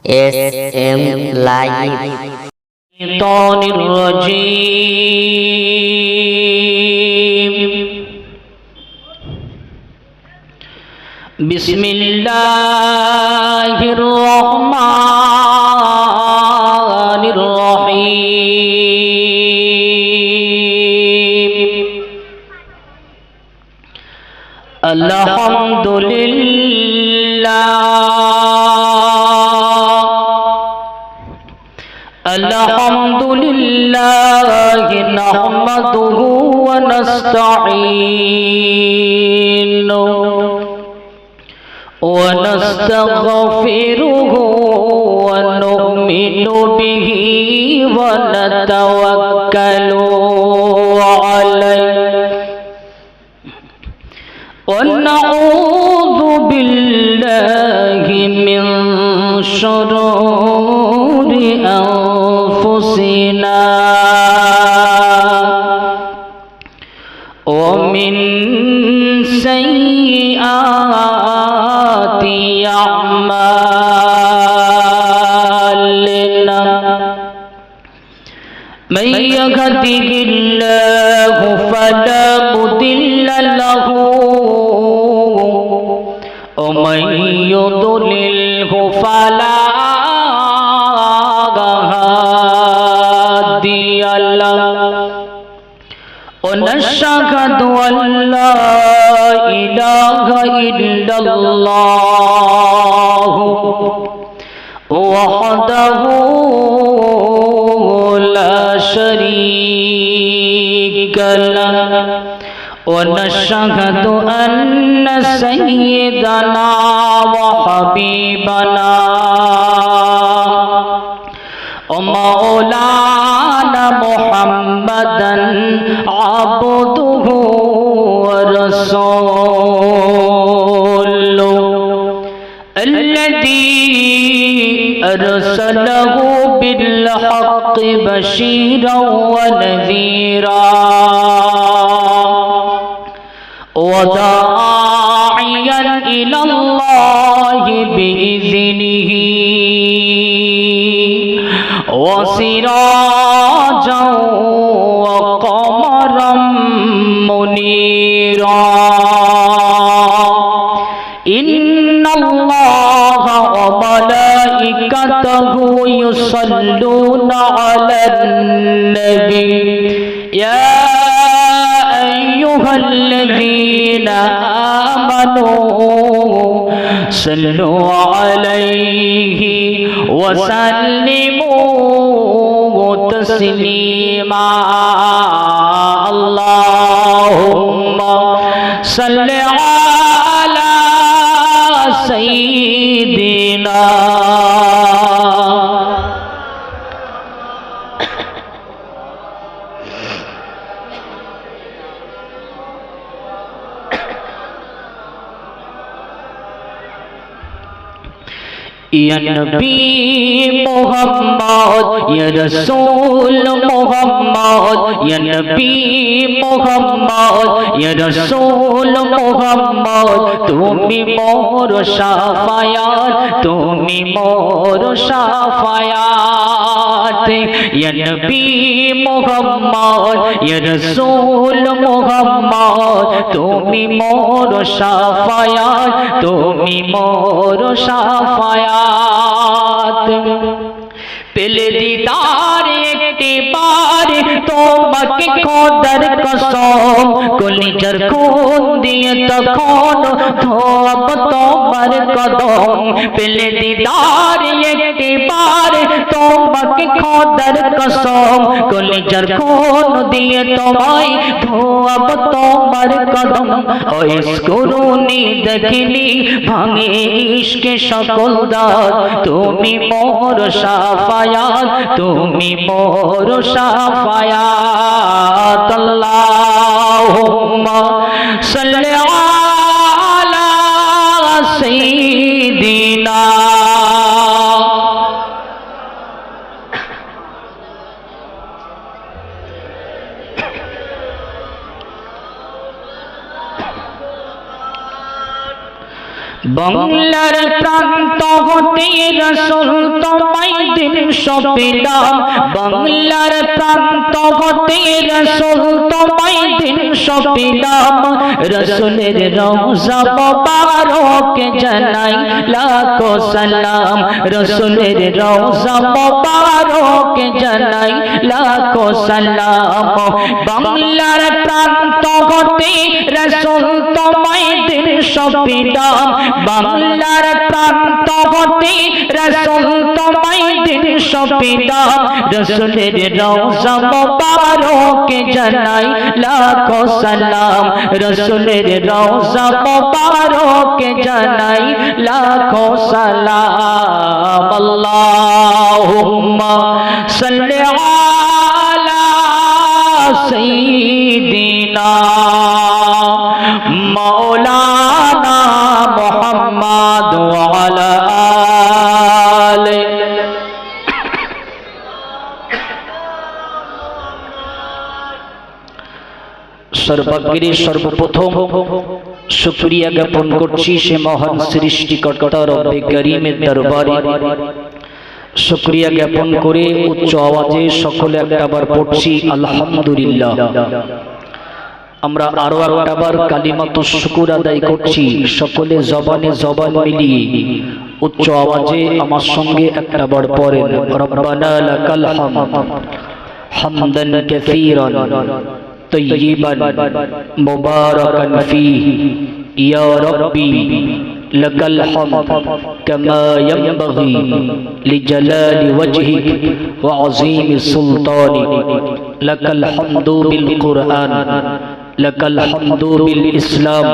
SM Live. الشيطان الرجيم. بسم الله الرحمن الرحيم. الحمد لله الحمد لله نحمده ونستعينه ونستغفره ونؤمن به ونتوكل عليه ونعوذ بالله من شرور أنفسنا ومن سيئات أعمالنا من يهده الله فلا مضل له ومن يضلله فلا هادي له ونشهد أن لا إله إلا الله وحده لا شريك له ونشهد أن سيدنا وحبيبنا ومولانا محمدا عبده ورسوله الذي أرسله بالحق بشيرا ونذيرا وداعيا إلى الله بإذنه وسراجا وقمرا منيرا إن الله وملائكته يصلون على النبي يا أيها الذين آمنوا صلوا عليه وسلموا تسليما اللهم صل على سيدنا या नबी मोहम्मद या रसूल मोहम्मद या नबी मोहम्मद या रसूल मोहम्मद तुमी मोर शाफायात तुमी मोर शाफायात या नबी मोहम्मद या रसूल मोहम्मद तुमी मोर शाफायात तुमी मोर शाफायात পেলে দিদার একটি বার তোমাকে খোদার কসম কলিজার খুন দিয়ে তখন ধোব তোমার কদম পেলে দিদার একটি বার তোমাকে খোদার কসম কলিজার খুন দিয়ে তোমায় ধোব তোমার কদম ওইস করুনি দেখিলি ভাঙে ইশকে সকল দাঁত তুমি মোর শাফায়াত তুমি মোর শাফায়াত আল্লাহুম্মা সাল্লি আলা সাইয়্যিদিনা বাংলার প্রান্ত হতে রাসূল তোমায় দৃশ্য পেলাম, বাংলার প্রান্ত হতে রাসূল তোমায় দৃশ্য পেলাম। রাসূলের রওজা মোবারক জানাই লাখো সালাম, রাসূলের রওজা মোবারক জানাই লাখো সালাম। বাংলার প্রান্ত হতে রাসূল তোমায় দৃশ্য পেলাম, বাংলার প্রান্ত হতে রাসূল তোমায় দৃশ্য পেলাম। রাসূলের রওজা মোবারক জানাই লাখো সালাম, রাসূলের রওজা মোবারক জানাই লাখো সালাম। আল্লাহুম্মা সাল্লি আলা সাইয়্যিদিনা মাওলানা মুহাম্মদ ওয়া আলা আলিহি। সর্বাগ্রে সর্বপ্রথম শুকরিয়া জ্ঞাপন করছি সে মহান সৃষ্টিকর্তা রব্বে করিমের দরবারে। শুকরিয়া জ্ঞাপন করে উচ্চ আওয়াজে সকলে একটাবার পড়ছি আলহামদুলিল্লাহ। আমরা আরো একটাবার কালিমাতুশ শুকর আদায় করছি, সকলে জবানে জবান মিলিয়ে উচ্চ আওয়াজে আমার সঙ্গে একটাবার পড়েন রব্বানা লাকাল হামদ হামদান কাসীরান তয়্যিবান মুবারাকান ফীহি ইয়া রাব্বি লাকাল হামদ কামা ইয়ানবাগি লিজালালি ওয়াজহিক ওয়া আযীমি সুলতানিক। লাকাল হামদু বিল কুরআন, লাকাল হামদু বিল ইসলাম,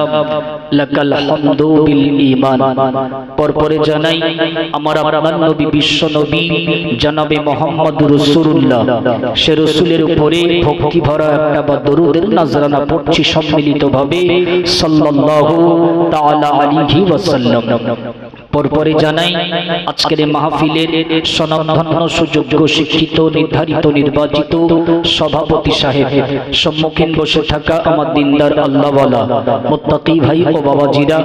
লাকাল হামদু বিল ঈমান। পরপরে জানাই আমার আপনার নবী বিশ্ব নবী জনাবে মুহাম্মদ রাসূলুল্লাহ, সে রাসূলের উপরে ভক্তি ভরা একটা বা দরুদের নজরানা পড়ছি সম্মিলিতভাবে সাল্লাল্লাহু তাআলা আলাইহি ওয়াসাল্লাম। পরপরে জানাই আজকের মাহফিলের স্বনামধন্য সুযোগ্য শিক্ষিত নির্ধারিত নির্বাচিত সভাপতি সাহেব, সম্মুখীন বসে থাকা আমার দিনদার আল্লাহওয়ালা মুত্তাকি ভাই ও বাবাজিরা,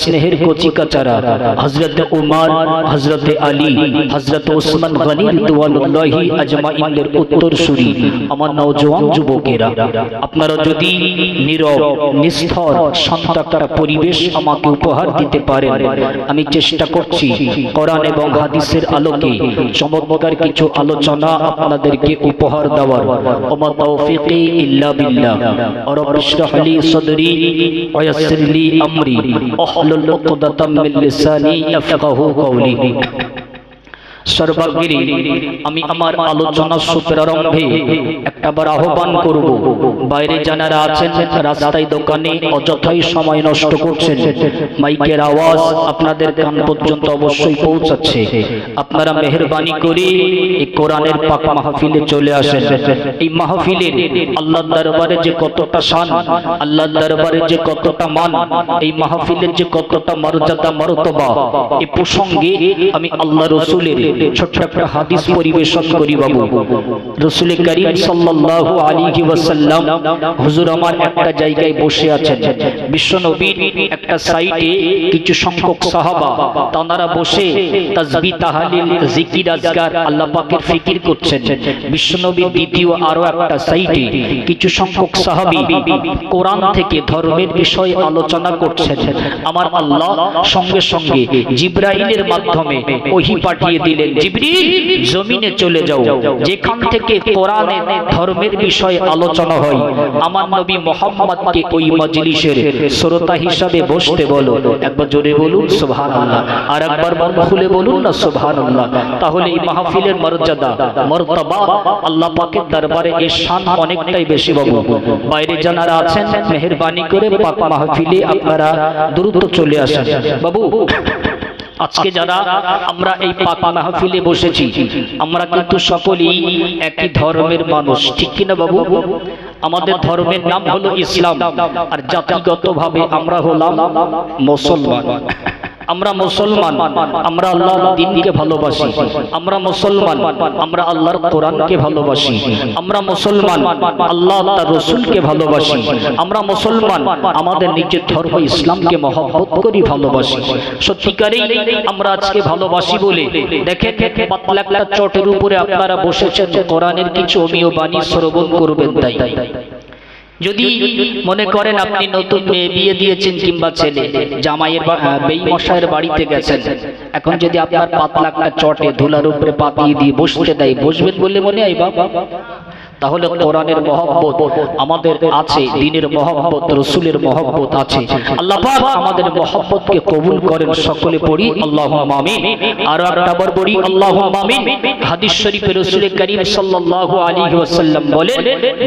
স্নেহের কচিকাচারা হযরত উমর, হযরত আলী, হযরত ওসমান গনি রাদিয়াল্লাহু আজমাইনদের উত্তরসূরি আমার নওজোয়ান যুবকেরা, আপনারা যদি নীরব নিস্থর শান্ত একটা পরিবেশ আমাকে উপহার দিতে পারেন, আমি চেষ্টা করছি কোরআন এবং হাদিসের আলোকে চমৎকার কিছু আলোচনা আপনাদেরকে উপহার দেওয়ার। ওমা তাওফীকি ইল্লা বিল্লাহ। রব্বি ইশরাহ লি সাদরি ওয়া ইয়াসসির লি আমরি ওয়াহলুল উকদাতাম মিন লিসানি ইয়াফকাহু কওলি। সর্বাগ্রে আমি আমার আলোচনা সূত্রারম্ভে একটাবার আহ্বান করব, বাইরে যারা আছেন রাস্তায় দোকানে অযথাই সময় নষ্ট করছেন, মাইকের আওয়াজ আপনাদের কান পর্যন্ত অবশ্যই পৌঁছাচ্ছে, আপনারা মেহেরবানি করে এই কোরআনের পাক মাহফিলে চলে আসেন। এই মাহফিলের আল্লাহর দরবারে যে কতটা শান, আল্লাহর দরবারে যে কতটা মান, এই মাহফিলের যে কতটা মর্যাদা মর্তবা, এই প্রসঙ্গে আমি আল্লাহ রাসূলের ছোট্ট একটা হাদিস পরিবেশন করি। বাবু রাসূল করিম সাল্লাল্লাহু আলাইহি ওয়াসাল্লাম হুজুর আমার একটা জায়গায় বসে আছেন, বিশ্ব নবীর একটা সাইডে কিছু সংখ্যক সাহাবা তারা বসে তাসবিহ তাহলিল জিকির আজকার আল্লাহ পাকের ফিকির করছেন। বিশ্ব নবীর দ্বিতীয় আরো একটা সাইডে কিছু সংখ্যক সাহাবী কোরআন থেকে ধর্মের বিষয় আলোচনা করছেন। আমার আল্লাহ সঙ্গে সঙ্গে জিবরাইলের মাধ্যমে ওহী পাঠিয়ে দিলেন, জিবরিল জমিনে চলে যাও, যেখান থেকে কোরআনের ধর্মের বিষয় আলোচনা হয় আমার নবী মুহাম্মদকে ওই মজলিসের শ্রোতা হিসাবে বসতে বলো। একবার জোরে বলুন সুবহানাল্লাহ, আর একবার মন খুলে বলুন না সুবহানাল্লাহ। তাহলে এই মাহফিলের মর্যাদা মর্তবা আল্লাহ পাকের দরবারে এর শান অনেকটাই বেশি। বাবু বাইরে যারা আছেন মেহেরবানি করে পাক মাহফিলে আপনারা দ্রুত চলে আসেন। বাবু আজকে যারা আমরা এই পাক মাহফিলে বসেছি, আমরা কিন্তু সকলেই একই ধর্মের মানুষ, ঠিক কিনা বাবু? আমাদের ধর্মের নাম হলো ইসলাম, আর জাতিগতভাবে আমরা হলাম মুসলমান। আমরা মুসলমান, আমরা আল্লাহর দ্বীনকে ভালোবাসি। আমরা মুসলমান, আমরা আল্লাহর কোরআনকে ভালোবাসি। আমরা মুসলমান, আল্লাহ তার রাসূলকে ভালোবাসি। আমরা মুসলমান, আমাদের নিজের ধর্ম ইসলামকে মহব্বত করি, ভালোবাসি। সত্যিকারেই আমরা আজকে ভালোবাসি বলে দেখেন পাতলা একটা চটের উপরে আপনারা বসেছেন, কোরআনের কিছু অমীয় বাণী শ্রবণ করবেন। তাই যদি মনে করেন আপনি নতুন মেয়ে বিয়ে দিয়েছেন কিংবা ছেলে জামাইয়ের বেইমশাইয়ের বাড়িতে গেছেন, এখন যদি আপনার পাতলা একটা চটে ধুলার উপরে পাতিয়ে দিয়ে বসতে দেয়, বসবেন বলে মনে হয় বাবা? তাহলে কোরআনের মহব্বত আমাদের আছে, দ্বীনের মহব্বত, রাসূলের মহব্বত আছে। আল্লাহ পাক আমাদের মহব্বতকে কবুল করেন। সকলে পড়ি আল্লাহুম্মা আমিন। আর একবার পড়ি আল্লাহুম্মা আমিন। হাদিস শরীফে রাসূল করিম সাল্লাল্লাহু আলাইহি ওয়াসাল্লাম বলেন,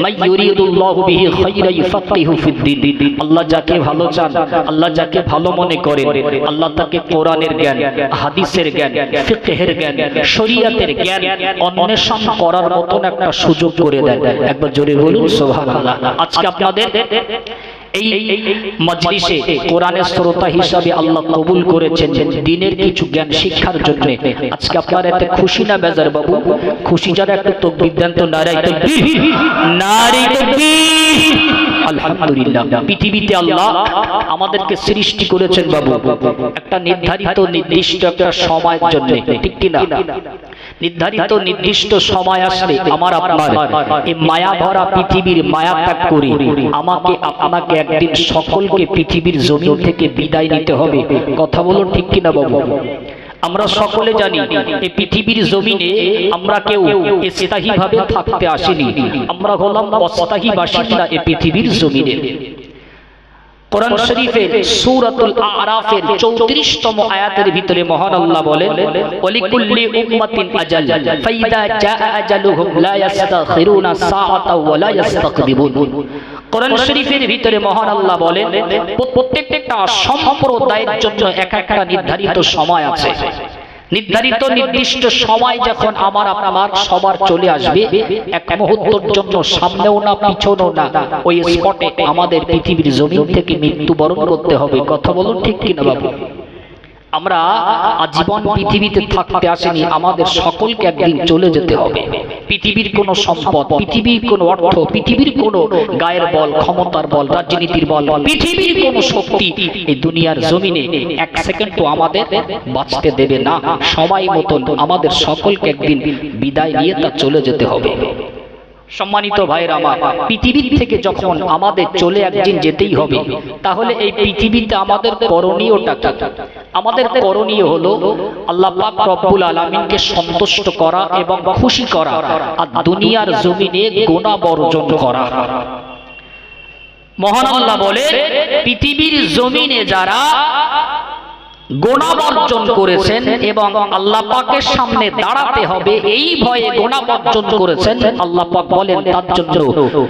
মান ইউরিদুল্লাহু বিহি খায়রা ইফাক্কিহু ফিদ্দীন। আল্লাহ যাকে ভালো চান, আল্লাহ যাকে ভালো মনে করেন, আল্লাহ তাকে কোরআনের জ্ঞান, হাদিসের জ্ঞান, ফিকহের জ্ঞান, শরীয়তের জ্ঞান অন্বেষণ করার মতন একটা সুযোগ করে দেন। একবার জোরে বলুন সুবহানাল্লাহ। আজকে আপনাদের এই মজলিসে কোরআনের শ্রোতা হিসাবে আল্লাহ কবুল করেছেন দ্বীনের কিছু জ্ঞান শিক্ষার জন্য। আজকে আপনারা এত খুশি না বেজার বাবু? খুশি যারা একটু তাকবীর দেন তো, নারায়ে তাকবীর, নারায়ে তাকবীর। আলহামদুলিল্লাহ, পৃথিবীতে আল্লাহ আমাদেরকে সৃষ্টি করেছেন বাবু একটা নির্ধারিত নির্দিষ্ট একটা সময়ের জন্য, ঠিক কি না? নির্ধারিত নির্দিষ্ট সময় আসলে আমার আপনার এই মায়া ভরা পৃথিবীর মায়া ত্যাগ করে আমাকে আপনাকে একদিন সকলকে পৃথিবীর জমিন থেকে বিদায় নিতে হবে। কথা বলুন ঠিক কিনা বাবু? আমরা সকলে জানি এই পৃথিবীর জমিনে আমরা কেউ স্থায়ী ভাবে থাকতে আসিনি, আমরা হলাম অস্থায়ী বাসিন্দা এই পৃথিবীর জমিনে। কোরআন শরীফের সূরাতুল আরাফের 34তম আয়াতের ভিতরে মহান আল্লাহ বলেন, ওয়ালিকুল্লি উম্মাতিন আজাল ফাইদা জাআ আজালুহুম লা ইস্তাখিরুনা সাআতাও ওয়া লা ইস্তাকদিমুন। কোরআন শরীফের ভিতরে মহান আল্লাহ বলেন, প্রত্যেকটা সম্প্রদায়ের জন্য এক একটা নির্ধারিত সময় আছে। নির্ধারিত নির্দিষ্ট সময় যখন আমার আপনার সবার চলে আসবে, এক মুহূর্তের জন্য সামনেও না পিছনেও না, ওই স্পটে আমাদের পৃথিবীর জমিন থেকে মৃত্যুবরণ করতে হবে। কথা বলুন ঠিক কিনা বাবু? আমরা আজীবন পৃথিবীতে থাকতে আসিনি, আমাদের সকলকে একদিন চলে যেতে হবে। পৃথিবীর কোনো সম্পদ, পৃথিবীর কোনো অর্থ, পৃথিবীর কোনো গায়ের বল, ক্ষমতার বল, রাজনীতির বল, পৃথিবীর কোনো শক্তি এই দুনিয়ার জমিনে এক সেকেন্ডও আমাদের বাঁচতে দেবে না। সময় মতন আমাদের সকলকে একদিন বিদায় নিয়ে তা চলে যেতে হবে। সম্মানিত ভাইরা আমার, পৃথিবীর থেকে যখন আমাদের চলে একদিন যেতেই হবে, তাহলে এই পৃথিবীতে আমাদের করণীয়টা কি? আমাদের করণীয় হলো আল্লাহ পাক রব্বুল আলামিনকে সন্তুষ্ট করা এবং খুশি করা, আর দুনিয়ার জমিনে গুনাহ বর্জন করা। মহান আল্লাহ বলে, পৃথিবীর জমিনে যারা গুনাহ বর্জন করেছেন এবং আল্লাহ পাকের সামনে দাঁড়াতে হবে এই ভয়ে গুনাহ বর্জন করেছেন, আল্লাহ পাক বলেন তার জন্য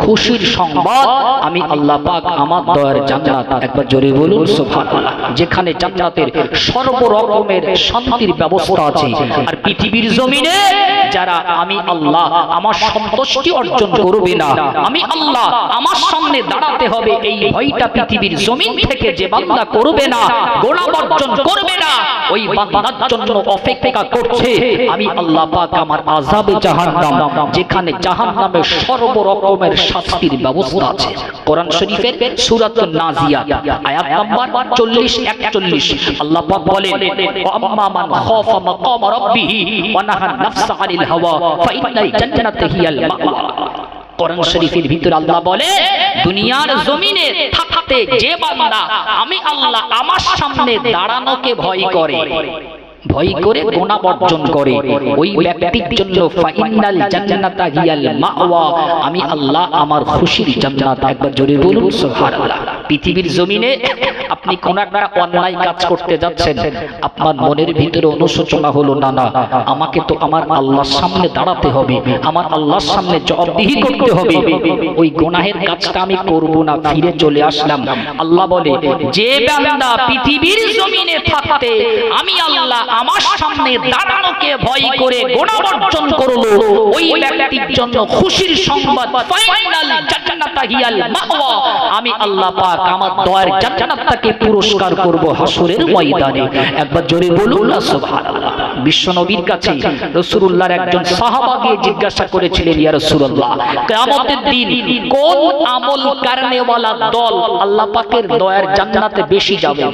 খুশির সংবাদ, আমি আল্লাহ পাক আমার দয়ার জান্নাত, একবার জোরে বলুন সুবহানাল্লাহ, যেখানে জান্নাতের সর্ব রকমের শান্তির ব্যবস্থা আছে। আর পৃথিবীর জমিনে যারা আমি আল্লাহ আমার সন্তুষ্টি অর্জন করবে না, আমি আল্লাহ আমার সামনে দাঁড়াতে হবে এই ভয়টা পৃথিবীর জমিন থেকে যে বান্দা করবে না, গুনাহ বর্জন করবে না, ওই বান্দার জন্য অপেক্ষা করছে আমি আল্লাহ পাক আমার আযাবে জাহান্নাম, যেখানে জাহান্নামে সর্ব রকমের শাস্তির ব্যবস্থা আছে। কোরআন শরীফের সূরাতুন নাজিয়াত আয়াত নাম্বার 40-41 আল্লাহ পাক বলেন, ওয়া আম্মা মান খাফা মাকাম রাব্বিহি ওয়া নাহা নাফসা আনিল হাওয়া ফাইন্নাল জান্নাতা হিয়াল মাওয়া। কোরআন শরীফের ভিতরে আল্লাহ বলে, দুনিয়ার জমিনে থাকতে যে বান্দা আমি আল্লাহ আমার সামনে দাঁড়ানোকে ভয় করে, ভয় করে গুনাহ বর্জন করে, ওই ব্যক্তির জন্য ফাইনাল জান্নাতা হিয়াল মাওয়া, আমি আল্লাহ আমার খুশির জান্নাত, একবার জোরে বলুন সুবহানাল্লাহ। পৃথিবীর জমিনে আপনি কোন একটা অন্যায় কাজ করতে যাচ্ছেন, আপনার মনের ভিতরে অনুশোচনা হলো, না না আমাকে তো আমার আল্লাহর সামনে দাঁড়াতে হবে, আমার আল্লাহর সামনে জবাবদিহি করতে হবে, ওই গুনাহের কাজটা আমি করব না, ফিরে চলে আসলাম। আল্লাহ বলে, যে বান্দা পৃথিবীর জমিনে থাকতে আমি আল্লাহ আমার সামনে দাঁড়ানোকে ভয় করে গুনাহ বর্জন করলো, ওই ব্যক্তির জন্য খুশির সংবাদ, ফাইনাল জান্নাতা হিয়াল মাওয়া, আমি আল্লাহ পাক পাক আমার দয়ার জান্নাতটাকে পুরস্কার করব হাসরের ময়দানে। একবার জোরে বলুন না সুবহানাল্লাহ। বিশ্বনবীর কাছে রাসূলুল্লাহর একজন সাহাবা গিয়ে জিজ্ঞাসা করেছিলেন, ইয়া রাসূলুল্লাহ, কিয়ামতের দিন কোন আমল করনেওয়ালা দল আল্লাহ পাকের দয়ার জান্নাতে বেশি যাবে?